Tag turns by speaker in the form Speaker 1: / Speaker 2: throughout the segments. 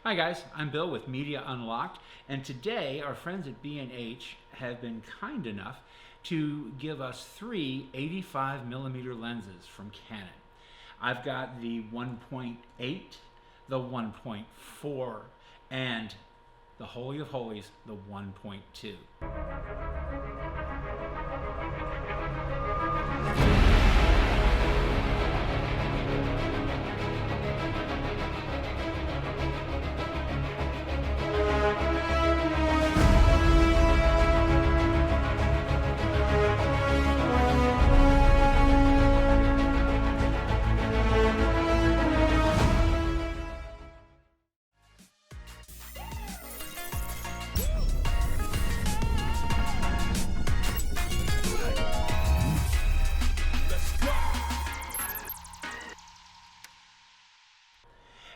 Speaker 1: Hi guys, I'm Bill with Media Unlocked, and today our friends at B&H have been kind enough to give us three 85mm lenses from Canon. I've got the 1.8, the 1.4, and the holy of holies, the 1.2.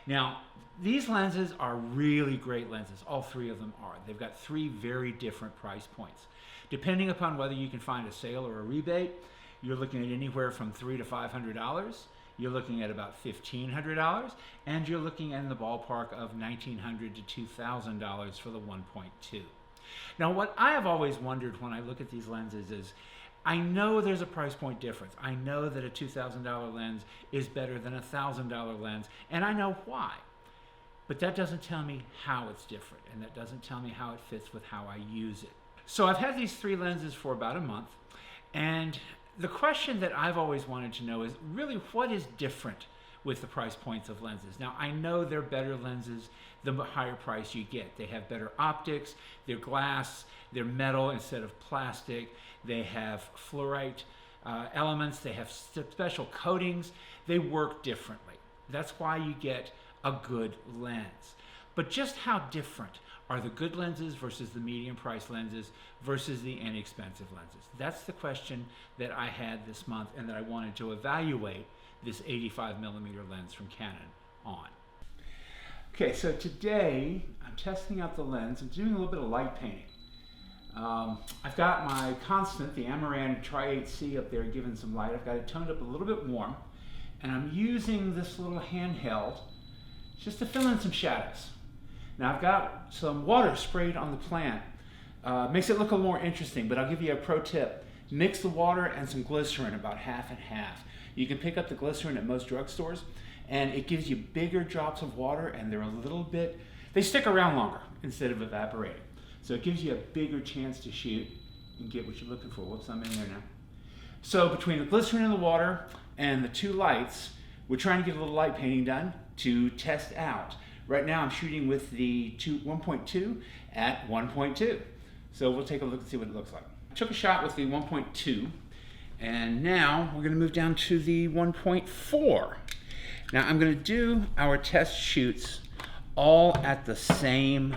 Speaker 1: Now, these lenses are really great lenses. All three of them are. They've got three very different price points. Depending upon whether you can find a sale or a rebate, you're looking at anywhere from $300 to $500. You're looking at about $1,500, and you're looking in the ballpark of $1,900 to $2,000 for the 1.2. Now, what I have always wondered when I look at these lenses is, I know there's a price point difference. I know that a $2,000 lens is better than a $1,000 lens, and I know why. But that doesn't tell me how it's different, and that doesn't tell me how it fits with how I use it. So I've had these three lenses for about a month, and the question that I've always wanted to know is really what is different with the price points of lenses. Now, I know they're better lenses the higher price you get. They have better optics, they're glass, they're metal instead of plastic, they have fluorite elements, they have special coatings, they work differently. That's why you get a good lens. But just how different are the good lenses versus the medium price lenses versus the inexpensive lenses? That's the question that I had this month and that I wanted to evaluate this 85mm lens from Canon on. Okay, so today I'm testing out the lens. I'm doing a little bit of light painting. I've got my constant, the Amaran Tri-8C up there giving some light. I've got it toned up a little bit warm, and I'm using this little handheld just to fill in some shadows. Now I've got some water sprayed on the plant. Makes it look a little more interesting, but I'll give you a pro tip. Mix the water and some glycerin, about half and half. You can pick up the glycerin at most drugstores, and it gives you bigger drops of water, and they're a little bit, they stick around longer instead of evaporating. So it gives you a bigger chance to shoot and get what you're looking for. Whoops, I'm in there now. So between the glycerin in the water and the two lights, we're trying to get a little light painting done to test out. Right now I'm shooting with the 1.2 at 1.2. So we'll take a look and see what it looks like. I took a shot with the 1.2, and now we're going to move down to the 1.4. Now I'm going to do our test shoots all at the same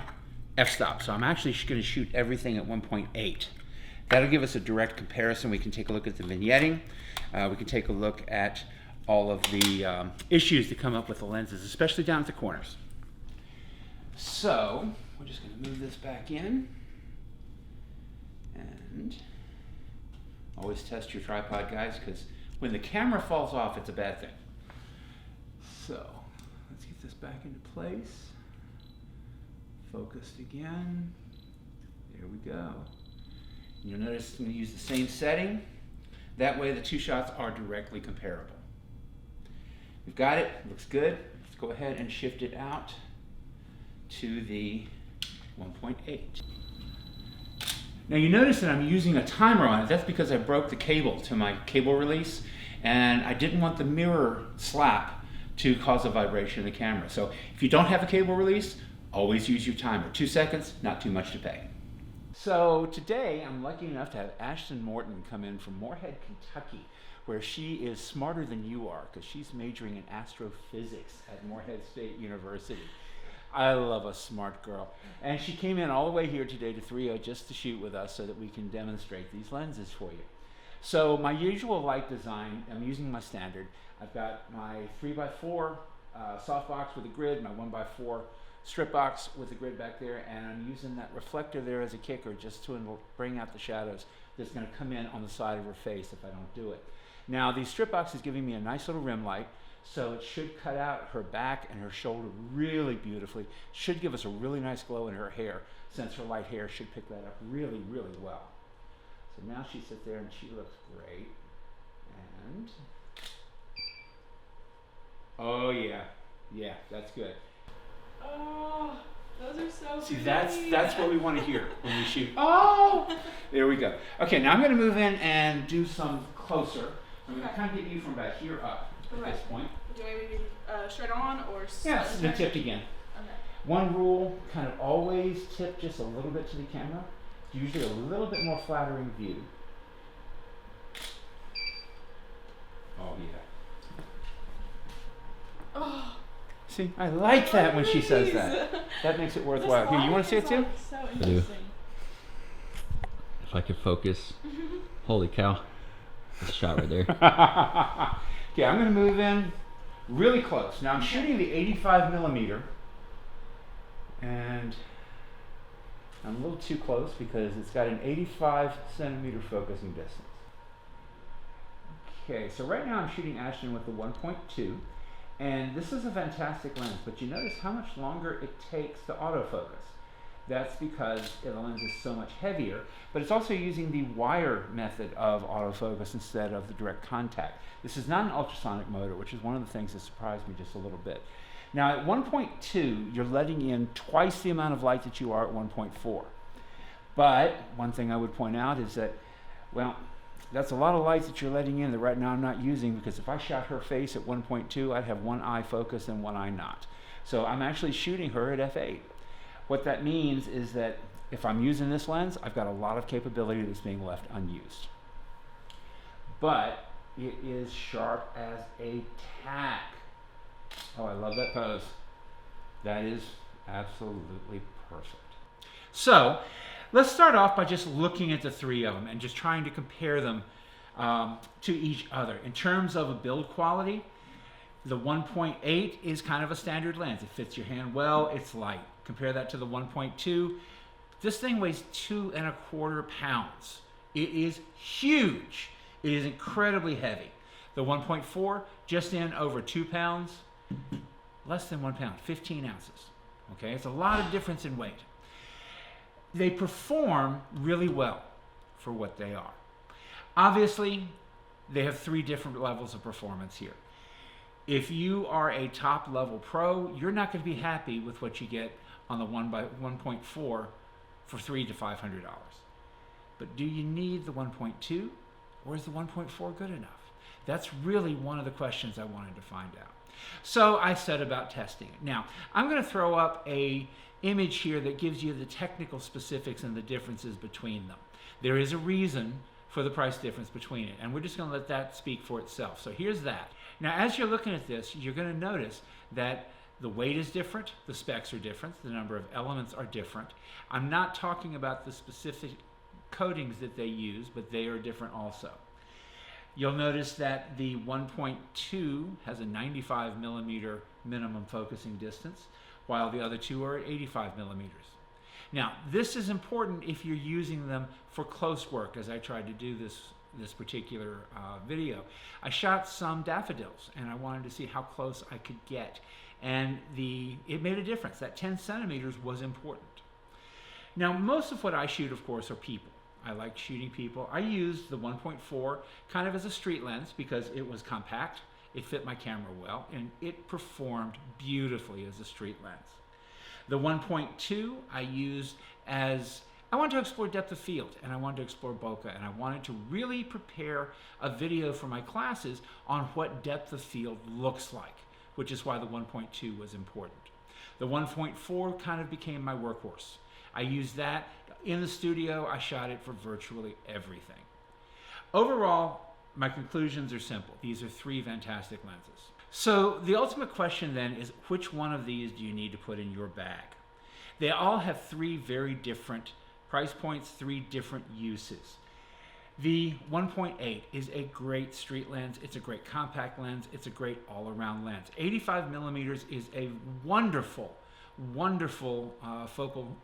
Speaker 1: f-stop. So I'm actually going to shoot everything at 1.8. That'll give us a direct comparison. We can take a look at the vignetting. We can take a look at all of the issues that come up with the lenses, especially down at the corners. So we're just going to move this back in, and always test your tripod, guys, because when the camera falls off, it's a bad thing. So let's get this back into place. Focused again. There we go. You'll notice I'm going to use the same setting. That way the two shots are directly comparable. We've got it. Looks good. Let's go ahead and shift it out to the 1.8. Now you notice that I'm using a timer on it. That's because I broke the cable to my cable release, and I didn't want the mirror slap to cause a vibration in the camera. So if you don't have a cable release, always use your timer. 2 seconds, not too much to pay. So today I'm lucky enough to have Ashton Morton come in from Moorhead, Kentucky, where she is smarter than you are because she's majoring in astrophysics at Moorhead State University. I love a smart girl. And she came in all the way here today to 3.0 just to shoot with us so that we can demonstrate these lenses for you. So my usual light design, I'm using my standard. I've got my 3x4 softbox with a grid, my 1x4 strip box with the grid back there, and I'm using that reflector there as a kicker just to bring out the shadows that's going to come in on the side of her face if I don't do it. Now the strip box is giving me a nice little rim light, So it should cut out her back and her shoulder really beautifully. Should give us a really nice glow in her hair, since her light hair should pick that up really, really well. So now she sits there and she looks great. And, oh yeah, yeah, that's good.
Speaker 2: Oh, those are so
Speaker 1: See,
Speaker 2: pretty.
Speaker 1: that's what we want to hear when we shoot. Oh, there we go. Okay, now I'm going to move in and do some closer. I'm going to kind of get you from about here up at this point.
Speaker 2: Do you want me to be straight on or
Speaker 1: Yes, the tipped again.
Speaker 2: Okay.
Speaker 1: One rule, kind of always tip just a little bit to the camera. Usually a little bit more flattering view. Oh yeah.
Speaker 2: Oh.
Speaker 1: See, I like that when she says that. That makes it worthwhile. Here, you want to see it too?
Speaker 2: So interesting.
Speaker 3: If I could focus. Holy cow. That's a shot right there.
Speaker 1: Okay, I'm going to move in really close. Now I'm shooting the 85 millimeter, and I'm a little too close because it's got an 85 centimeter focusing distance. Okay, so right now I'm shooting Ashton with the 1.2, and this is a fantastic lens, but you notice how much longer it takes to autofocus. That's because the lens is so much heavier, but it's also using the wire method of autofocus instead of the direct contact. This is not an ultrasonic motor, which is one of the things that surprised me just a little bit. Now at 1.2, you're letting in twice the amount of light that you are at 1.4. But one thing I would point out is that, well, that's a lot of light that you're letting in that right now I'm not using, because if I shot her face at 1.2, I'd have one eye focused and one eye not. So I'm actually shooting her at f8. What that means is that if I'm using this lens, I've got a lot of capability that's being left unused. But it is sharp as a tack. Oh, I love that pose. That is absolutely perfect. So let's start off by just looking at the three of them and just trying to compare them to each other. In terms of a build quality, the 1.8 is kind of a standard lens. It fits your hand well, it's light. Compare that to the 1.2. This thing weighs 2.25 pounds. It is huge. It is incredibly heavy. The 1.4, just in over 2 pounds, less than 1 pound, 15 ounces. Okay, it's a lot of difference in weight. They perform really well for what they are. Obviously, they have three different levels of performance here. If you are a top level pro, you're not going to be happy with what you get on the 1.4 for $300 to $500. But do you need the 1.2, or is the 1.4 good enough? That's really one of the questions I wanted to find out. So I set about testing it. Now, I'm going to throw up a image here that gives you the technical specifics and the differences between them. There is a reason for the price difference between it, and we're just going to let that speak for itself. So here's that. Now, as you're looking at this, you're going to notice that the weight is different, the specs are different, the number of elements are different. I'm not talking about the specific coatings that they use, but they are different also. You'll notice that the 1.2 has a 95 millimeter minimum focusing distance, while the other two are at 85 millimeters. Now, this is important if you're using them for close work, as I tried to do this particular video. I shot some daffodils, and I wanted to see how close I could get. And it made a difference. That 10 centimeters was important. Now, most of what I shoot, of course, are people. I like shooting people. I used the 1.4 kind of as a street lens because it was compact, it fit my camera well, and it performed beautifully as a street lens. The 1.2 I used as, I wanted to explore depth of field, and I wanted to explore bokeh, and I wanted to really prepare a video for my classes on what depth of field looks like, which is why the 1.2 was important. The 1.4 kind of became my workhorse. I used that in the studio. I shot it for virtually everything. Overall, my conclusions are simple. These are three fantastic lenses. So the ultimate question then is, which one of these do you need to put in your bag? They all have three very different price points, three different uses. The 1.8 is a great street lens. It's a great compact lens. It's a great all-around lens. 85 millimeters is a wonderful, wonderful focal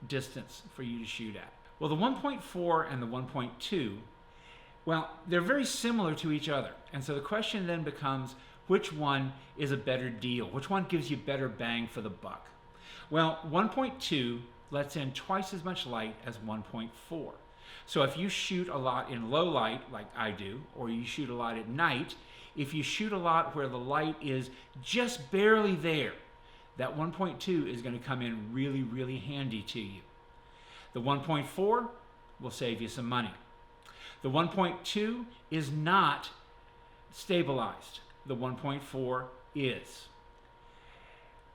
Speaker 1: distance for you to shoot at. Well, the 1.4 and the 1.2, well, they're very similar to each other. And so the question then becomes, which one is a better deal? Which one gives you better bang for the buck? Well, 1.2 lets in twice as much light as 1.4. So if you shoot a lot in low light, like I do, or you shoot a lot at night, if you shoot a lot where the light is just barely there, that 1.2 is going to come in really, really handy to you. The 1.4 will save you some money. The 1.2 is not stabilized. The 1.4 is.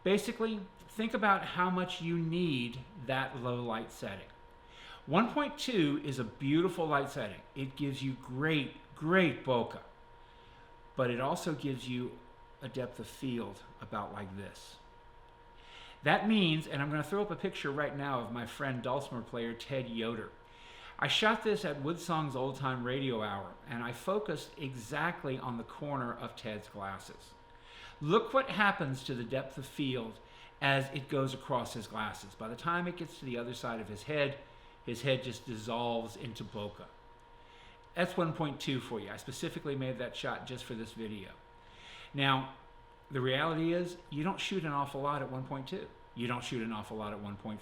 Speaker 1: Basically, think about how much you need that low light setting. 1.2 is a beautiful light setting. It gives you great, great bokeh, but it also gives you a depth of field about like this. That means, and I'm going to throw up a picture right now of my friend dulcimer player Ted Yoder. I shot this at Woodsong's Old Time Radio Hour, and I focused exactly on the corner of Ted's glasses. Look what happens to the depth of field as it goes across his glasses. By the time it gets to the other side of his head just dissolves into bokeh. That's 1.2 for you. I specifically made that shot just for this video. Now, the reality is you don't shoot an awful lot at 1.2. You don't shoot an awful lot at 1.4.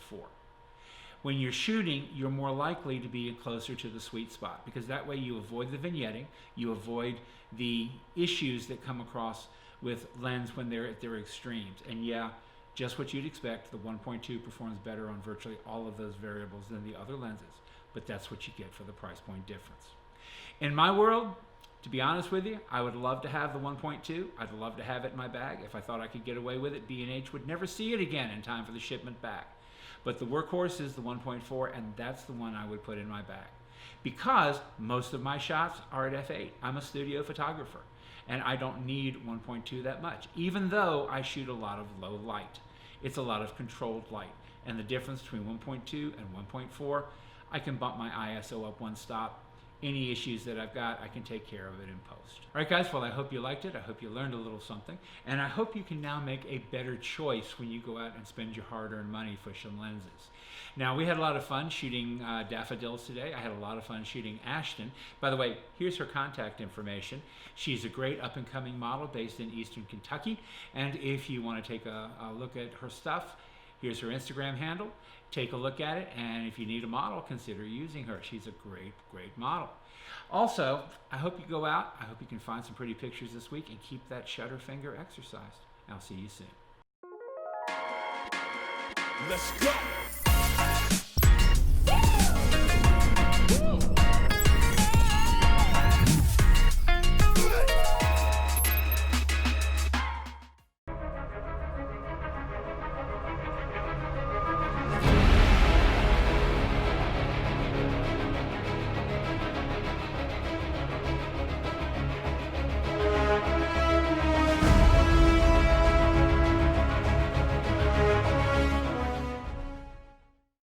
Speaker 1: When you're shooting, you're more likely to be closer to the sweet spot, because that way you avoid the vignetting, you avoid the issues that come across with lens when they're at their extremes. And yeah, just what you'd expect, the 1.2 performs better on virtually all of those variables than the other lenses, but that's what you get for the price point difference. In my world, to be honest with you, I would love to have the 1.2. I'd love to have it in my bag. If I thought I could get away with it, B&H would never see it again in time for the shipment back. But the workhorse is the 1.4, and that's the one I would put in my bag. Because most of my shots are at f8. I'm a studio photographer, and I don't need 1.2 that much, even though I shoot a lot of low light. It's a lot of controlled light. And the difference between 1.2 and 1.4, I can bump my ISO up one stop. Any issues that I've got, I can take care of it in post. All right, guys, well, I hope you liked it. I hope you learned a little something. And I hope you can now make a better choice when you go out and spend your hard-earned money for some lenses. Now, we had a lot of fun shooting daffodils today. I had a lot of fun shooting Ashton. By the way, here's her contact information. She's a great up-and-coming model based in Eastern Kentucky. And if you want to take a look at her stuff, here's her Instagram handle. Take a look at it, and if you need a model, consider using her. She's a great, great model. Also, I hope you go out. I hope you can find some pretty pictures this week and keep that shutter finger exercised. I'll see you soon.
Speaker 4: Let's go.